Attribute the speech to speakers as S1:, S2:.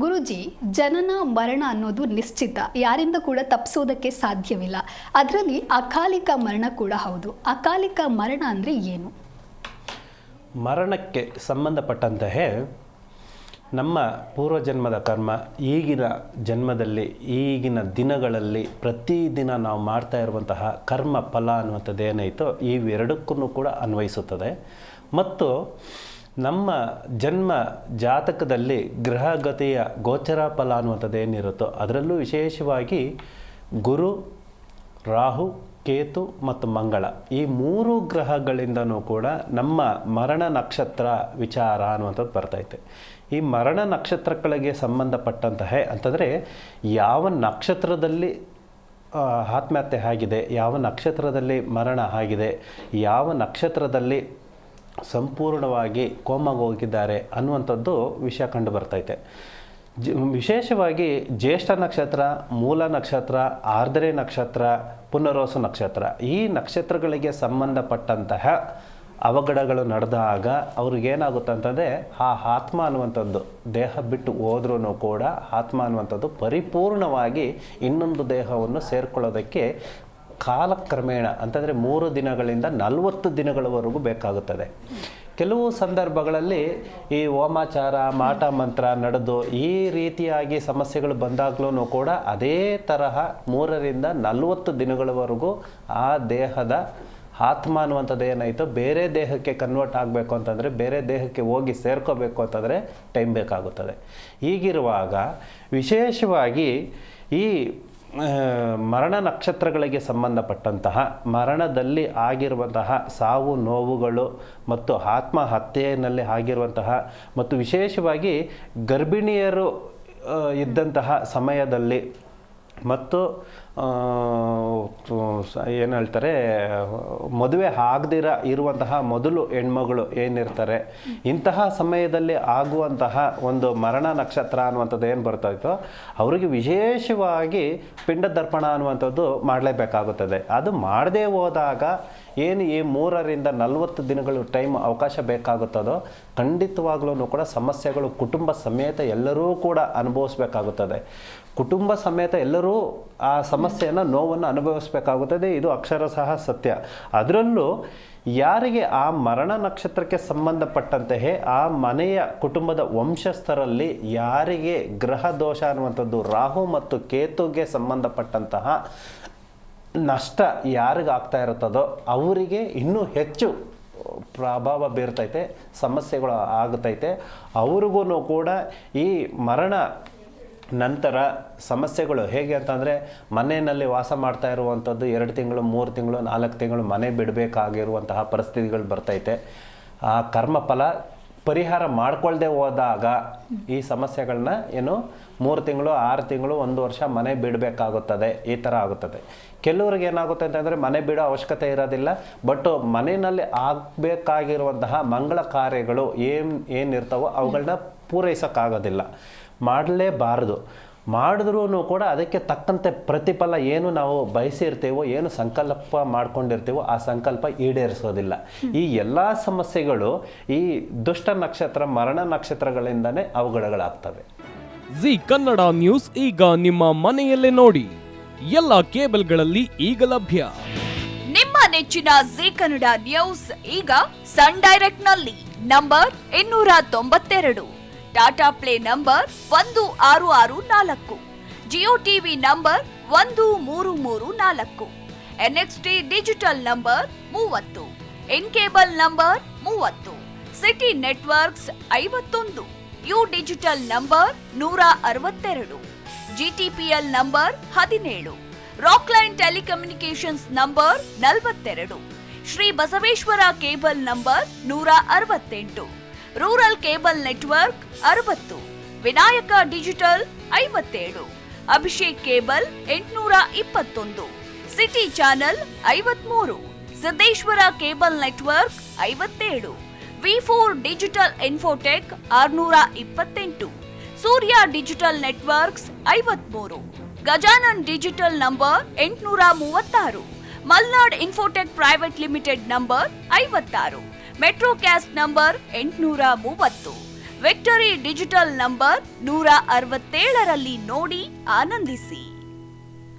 S1: ಗುರೂಜಿ, ಜನನ ಮರಣ ಅನ್ನೋದು ನಿಶ್ಚಿತ, ಯಾರಿಂದ ಕೂಡ ತಪ್ಪಿಸೋದಕ್ಕೆ ಸಾಧ್ಯವಿಲ್ಲ. ಅದರಲ್ಲಿ ಅಕಾಲಿಕ ಮರಣ ಕೂಡ ಹೌದು. ಅಕಾಲಿಕ ಮರಣ ಅಂದರೆ ಏನು?
S2: ಮರಣಕ್ಕೆ ಸಂಬಂಧಪಟ್ಟಂತಹ ನಮ್ಮ ಪೂರ್ವಜನ್ಮದ ಕರ್ಮ ಈಗಿನ ಜನ್ಮದಲ್ಲಿ, ಈಗಿನ ದಿನಗಳಲ್ಲಿ ಪ್ರತಿದಿನ ನಾವು ಮಾಡ್ತಾ ಇರುವಂತಹ ಕರ್ಮ ಫಲ ಅನ್ನುವಂಥದ್ದು ಏನಾಯಿತೋ ಇವೆರಡಕ್ಕೂ ಕೂಡ ಅನ್ವಯಿಸುತ್ತದೆ. ಮತ್ತು ನಮ್ಮ ಜನ್ಮ ಜಾತಕದಲ್ಲಿ ಗ್ರಹಗತಿಯ ಗೋಚರ ಫಲ ಅನ್ನುವಂಥದ್ದು ಏನಿರುತ್ತೋ ಅದರಲ್ಲೂ ವಿಶೇಷವಾಗಿ ಗುರು, ರಾಹು, ಕೇತು ಮತ್ತು ಮಂಗಳ ಈ ಮೂರು ಗ್ರಹಗಳಿಂದನೂ ಕೂಡ ನಮ್ಮ ಮರಣ ನಕ್ಷತ್ರ ವಿಚಾರ ಅನ್ನುವಂಥದ್ದು ಬರ್ತೈತೆ. ಈ ಮರಣ ನಕ್ಷತ್ರಗಳಿಗೆ ಸಂಬಂಧಪಟ್ಟಂತಹ ಅಂತಂದರೆ ಯಾವ ನಕ್ಷತ್ರದಲ್ಲಿ ಆತ್ಮಹತ್ಯೆ ಆಗಿದೆ, ಯಾವ ನಕ್ಷತ್ರದಲ್ಲಿ ಮರಣ ಆಗಿದೆ, ಯಾವ ನಕ್ಷತ್ರದಲ್ಲಿ ಸಂಪೂರ್ಣವಾಗಿ ಕೋಮಾಗೆ ಹೋಗಿದ್ದಾರೆ ಅನ್ನುವಂಥದ್ದು ವಿಷಯ ಕಂಡು ಬರ್ತೈತೆ. ವಿಶೇಷವಾಗಿ ಜ್ಯೇಷ್ಠ ನಕ್ಷತ್ರ, ಮೂಲ ನಕ್ಷತ್ರ, ಆರ್ದ್ರೆ ನಕ್ಷತ್ರ, ಪುನರ್ವಸು ನಕ್ಷತ್ರ ಈ ನಕ್ಷತ್ರಗಳಿಗೆ ಸಂಬಂಧಪಟ್ಟಂತಹ ಅವಘಡಗಳು ನಡೆದಾಗ ಅವ್ರಿಗೇನಾಗುತ್ತೆ ಅಂತಂದರೆ ಆ ಆತ್ಮ ಅನ್ನುವಂಥದ್ದು ದೇಹ ಬಿಟ್ಟು ಹೋದ್ರೂ ಕೂಡ ಆತ್ಮ ಅನ್ನುವಂಥದ್ದು ಪರಿಪೂರ್ಣವಾಗಿ ಇನ್ನೊಂದು ದೇಹವನ್ನು ಸೇರಿಕೊಳ್ಳೋದಕ್ಕೆ ಕಾಲಕ್ರಮೇಣ ಅಂತಂದರೆ 3 ದಿನಗಳಿಂದ 40 ದಿನಗಳವರೆಗೂ ಬೇಕಾಗುತ್ತದೆ. ಕೆಲವು ಸಂದರ್ಭಗಳಲ್ಲಿ ಈ ಹೋಮಾಚಾರ, ಮಾಟ ಮಂತ್ರ ನಡೆದು ಈ ರೀತಿಯಾಗಿ ಸಮಸ್ಯೆಗಳು ಬಂದಾಗಲೂ ಕೂಡ ಅದೇ ತರಹ 3 ರಿಂದ 40 ದಿನಗಳವರೆಗೂ ಆ ದೇಹದ ಆತ್ಮ ಅನ್ನುವಂಥದ್ದು ಏನಾಯಿತು ಬೇರೆ ದೇಹಕ್ಕೆ ಕನ್ವರ್ಟ್ ಆಗಬೇಕು ಅಂತಂದರೆ, ಬೇರೆ ದೇಹಕ್ಕೆ ಹೋಗಿ ಸೇರ್ಕೋಬೇಕು ಅಂತಂದರೆ ಟೈಮ್ ಬೇಕಾಗುತ್ತದೆ. ಹೀಗಿರುವಾಗ ವಿಶೇಷವಾಗಿ ಈ ಮರಣ ನಕ್ಷತ್ರಗಳಿಗೆ ಸಂಬಂಧಪಟ್ಟಂತಹ ಮರಣದಲ್ಲಿ ಆಗಿರುವಂತಹ ಸಾವು ನೋವುಗಳು ಮತ್ತು ಆತ್ಮಹತ್ಯೆಯಲ್ಲಿ ಆಗಿರುವಂತಹ ಮತ್ತು ವಿಶೇಷವಾಗಿ ಗರ್ಭಿಣಿಯರು ಇದ್ದಂತಹ ಸಮಯದಲ್ಲಿ ಮತ್ತು ಏನು ಹೇಳ್ತಾರೆ ಮದುವೆ ಆಗದಿರ ಇರುವಂತಹ ಮೊದಲು ಹೆಣ್ಮಗಳು ಏನಿರ್ತಾರೆ ಇಂತಹ ಸಮಯದಲ್ಲಿ ಆಗುವಂತಹ ಒಂದು ಮರಣ ನಕ್ಷತ್ರ ಅನ್ನುವಂಥದ್ದು ಏನು ಬರ್ತಾಯಿತೋ ಅವರಿಗೆ ವಿಶೇಷವಾಗಿ ಪಿಂಡ ದರ್ಪಣ ಅನ್ನುವಂಥದ್ದು ಮಾಡಲೇಬೇಕಾಗುತ್ತದೆ. ಅದು ಮಾಡದೇ ಹೋದಾಗ ಏನು ಈ 3 ರಿಂದ 40 ದಿನಗಳು ಟೈಮ್ ಅವಕಾಶ ಬೇಕಾಗುತ್ತದೋ ಖಂಡಿತವಾಗ್ಲೂ ಕೂಡ ಸಮಸ್ಯೆಗಳು ಕುಟುಂಬ ಸಮೇತ ಎಲ್ಲರೂ ಕೂಡ ಅನುಭವಿಸ್ಬೇಕಾಗುತ್ತದೆ. ಕುಟುಂಬ ಸಮೇತ ಎಲ್ಲರೂ ಆ ಸಮಸ್ಯೆಯನ್ನು ನೋವನ್ನು ಅನುಭವಿಸಬೇಕಾಗುತ್ತದೆ. ಇದು ಅಕ್ಷರಶಃ ಸತ್ಯ. ಅದರಲ್ಲೂ ಯಾರಿಗೆ ಆ ಮರಣ ನಕ್ಷತ್ರಕ್ಕೆ ಸಂಬಂಧಪಟ್ಟಂತೆಯೇ ಆ ಮನೆಯ ಕುಟುಂಬದ ವಂಶಸ್ಥರಲ್ಲಿ ಯಾರಿಗೆ ಗ್ರಹ ದೋಷ ಅನ್ನುವಂಥದ್ದು ರಾಹು ಮತ್ತು ಕೇತುಗೆ ಸಂಬಂಧಪಟ್ಟಂತಹ ನಷ್ಟ ಯಾರಿಗಾಗ್ತಾ ಇರುತ್ತದೋ ಅವರಿಗೆ ಇನ್ನೂ ಹೆಚ್ಚು ಪ್ರಭಾವ ಬೀರ್ತೈತೆ, ಸಮಸ್ಯೆಗಳು ಆಗುತ್ತೈತೆ. ಅವ್ರಿಗೂ ಕೂಡ ಈ ಮರಣ ನಂತರ ಸಮಸ್ಯೆಗಳು ಹೇಗೆ ಅಂತಂದರೆ ಮನೆಯಲ್ಲಿ ವಾಸ ಮಾಡ್ತಾ ಇರುವಂಥದ್ದು 2 ತಿಂಗಳು, 3 ತಿಂಗಳು, 4 ತಿಂಗಳು ಮನೆ ಬಿಡಬೇಕಾಗಿರುವಂತಹ ಪರಿಸ್ಥಿತಿಗಳು ಬರ್ತೈತೆ. ಆ ಕರ್ಮಫಲ ಪರಿಹಾರ ಮಾಡ್ಕೊಳ್ದೆ ಹೋದಾಗ ಈ ಸಮಸ್ಯೆಗಳನ್ನ ಏನು 3 ತಿಂಗಳು, 6 ತಿಂಗಳು, 1 ವರ್ಷ ಮನೆ ಬಿಡಬೇಕಾಗುತ್ತದೆ. ಈ ಥರ ಆಗುತ್ತದೆ. ಕೆಲವ್ರಿಗೆ ಏನಾಗುತ್ತೆ ಅಂತಂದರೆ ಮನೆ ಬಿಡೋ ಅವಶ್ಯಕತೆ ಇರೋದಿಲ್ಲ, ಬಟ್ ಮನೆಯಲ್ಲಿ ಆಗಬೇಕಾಗಿರುವಂತಹ ಮಂಗಳ ಕಾರ್ಯಗಳು ಏನಿರ್ತಾವೋ ಅವುಗಳನ್ನ ಪೂರೈಸೋಕ್ಕಾಗೋದಿಲ್ಲ, ಮಾಡಲೇಬಾರದು. ಮಾಡಿದ್ರೂ ಕೂಡ ಅದಕ್ಕೆ ತಕ್ಕಂತೆ ಪ್ರತಿಫಲ ಏನು ನಾವು ಬಯಸಿರ್ತೀವೋ, ಏನು ಸಂಕಲ್ಪ ಮಾಡ್ಕೊಂಡಿರ್ತೀವೋ ಆ ಸಂಕಲ್ಪ ಈಡೇರಿಸೋದಿಲ್ಲ. ಈ ಎಲ್ಲ ಸಮಸ್ಯೆಗಳು ಈ ದುಷ್ಟ ನಕ್ಷತ್ರ, ಮರಣ ನಕ್ಷತ್ರಗಳಿಂದನೇ ಅವಘಡಗಳಾಗ್ತವೆ.
S3: ಜಿ ಕನ್ನಡ ನ್ಯೂಸ್ ಈಗ ನಿಮ್ಮ ಮನೆಯಲ್ಲೇ ನೋಡಿ. ಎಲ್ಲ ಕೇಬಲ್ಗಳಲ್ಲಿ ಈಗ ಲಭ್ಯ.
S4: ನಿಮ್ಮ ನೆಚ್ಚಿನ ಜಿ ಕನ್ನಡ ನ್ಯೂಸ್ ಈಗ ಸನ್ ಡೈರೆಕ್ಟ್ ನಲ್ಲಿ number 292, Tata Play number 1664, Jio TV number 1334, NXT digital number 30, in cable number 30, city networks 51, U digital number 162, GTPL number 17, Rockline telecommunications number 42, Shri Basaveshwara cable number 168, rural cable network 60, Vinayaka digital 57, Abhishek cable 821, city channel 53, Siddeshwara cable network 57, ವಿ4 digital infotech 628, Surya digital networks 53, Gajanan digital number 836, Malnad infotech private limited number 56, metro cast number 830, victory digital number 167ರಲ್ಲಿ ನೋಡಿ ಆನಂದಿಸಿ.